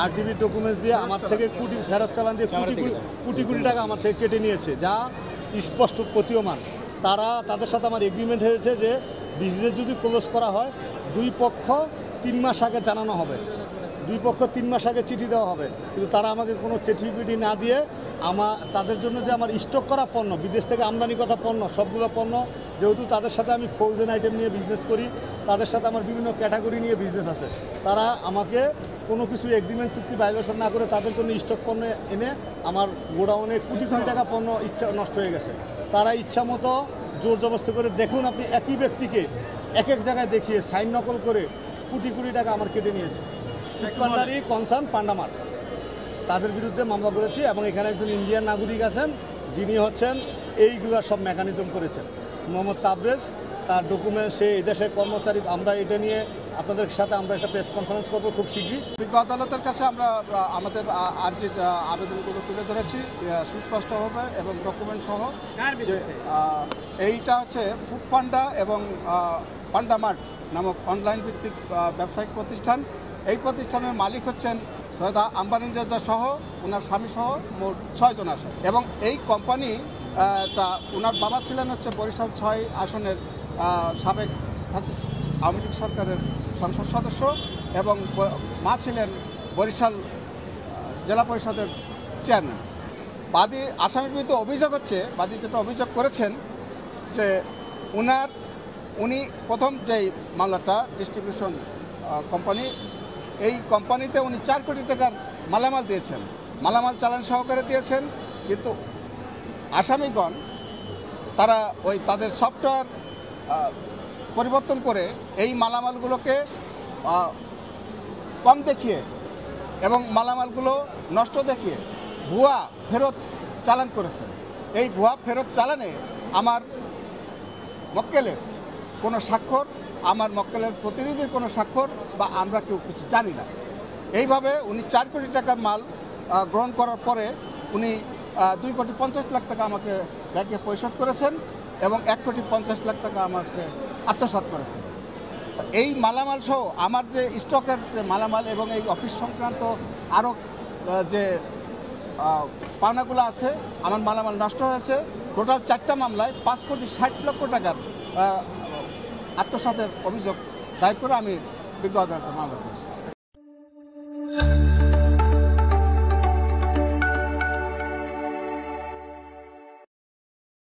RTV documents দিয়ে আমার থেকে ফেরত চালান দিয়ে কোটি কোটি টাকা আমার থেকে কেটে নিয়েছে, যা স্পষ্ট প্রতীয়মান। তাদের সাথে আমার এগ্রিমেন্ট হয়েছে যে বিজনেস যদি ক্লোজ করা হয় 2 পক্ষ 3 মাস আগে জানানো হবে, 2 পক্ষ 3 মাস আগে চিঠি দেওয়া হবে। কিন্তু তারা আমাকে কোনো চিঠি পিঠি না দিয়ে তাদের জন্য যে আমার স্টক করা পণ্য, বিদেশ থেকে আমদানি করা পণ্য, সবগুলো পণ্য, যেহেতু তাদের সাথে আমি ফ্রোজেন আইটেম নিয়ে বিজনেস করি, তাদের সাথে আমার বিভিন্ন ক্যাটাগরি নিয়ে বিজনেস আছে, তারা আমাকে কোনো কিছু এগ্রিমেন্ট চুক্তি ভায়োলেশন না করে তাদের জন্য স্টক পণ্য এনে আমার গোডাউনে কোটি কোটি টাকা পণ্য নষ্ট হয়ে গেছে। তারা ইচ্ছা মতো জোর জবরদস্তি করে, দেখুন আপনি একই ব্যক্তিকে এক জায়গায় দেখিয়ে সাইন নকল করে কোটি কোটি টাকা আমার কেটে নিয়েছে। ফুডপান্ডারি কনসার্ন পান্ডামার, তাদের বিরুদ্ধে মামলা করেছি এবং এখানে একজন ইন্ডিয়ান নাগরিক আছেন যিনি হচ্ছেন এইগুলো সব মেকানিজম করেছেন, মোহাম্মদ তাবরেজ। তার ডকুমেন্ট, সে এই দেশের কর্মচারী। আমরা এটা নিয়ে আপনাদের সাথে আমরা একটা প্রেস কনফারেন্স করবো খুব শীঘ্রই। বিজ্ঞ আদালতের কাছে আমরা আমাদের আর্জির আবেদনগুলো তুলে ধরেছি সুস্পষ্টভাবে এবং ডকুমেন্ট সহ, যে এইটা হচ্ছে ফুড পান্ডা এবং পান্ডামার্ট নামক অনলাইন ভিত্তিক ব্যবসায়িক প্রতিষ্ঠান। এই প্রতিষ্ঠানের মালিক হচ্ছেন সৈয়দ আম্বানি রেজা সহ ওনার স্বামী সহ মোট 6 জন আসে। এবং এই কোম্পানিটা ওনার বাবা ছিলেন হচ্ছে বরিশাল 6 আসনের সাবেক আওয়ামী লীগ সরকারের সংসদ সদস্য এবং মা ছিলেন বরিশাল জেলা পরিষদের চেয়ারম্যান। বাদী আসামির বিরুদ্ধে অভিযোগ হচ্ছে, বাদী যেটা অভিযোগ করেছেন যে উনি প্রথম যেই মামলাটা ডিস্ট্রিবিউশন কোম্পানি, এই কোম্পানিতে উনি 4 কোটি টাকার মালামাল দিয়েছেন, মালামাল চালান সহকারে দিয়েছেন। কিন্তু আসামিগণ তারা তাদের সফটওয়্যার পরিবর্তন করে এই মালামালগুলোকে কম দেখিয়ে এবং মালামালগুলো নষ্ট দেখিয়ে ভুয়া ফেরত চালান করেছেন। এই ভুয়া ফেরত চালানে আমার মক্কেলের কোনো স্বাক্ষর, আমার মক্কেলের প্রতিনিধির কোনো স্বাক্ষর বা আমরা কেউ কিছু জানি না। এইভাবে উনি 4 কোটি টাকার মাল গ্রহণ করার পরে উনি 2,50,00,000 টাকা আমাকে ব্যাংকে পরিশোধ করেছেন এবং 1,50,00,000 টাকা আমাকে আত্মসাৎ করেছেন। এই মালামাল সহ আমার যে স্টকের যে মালামাল এবং এই অফিস সংক্রান্ত আরও যে পাওনাগুলো আছে, আমার মালামাল নষ্ট হয়েছে। টোটাল 4টা মামলায় 5,60,00,000 টাকার আত্মসাতের অভিযোগ দায়ের করে আমি বিজ্ঞ আদালতে মামলা করেছি।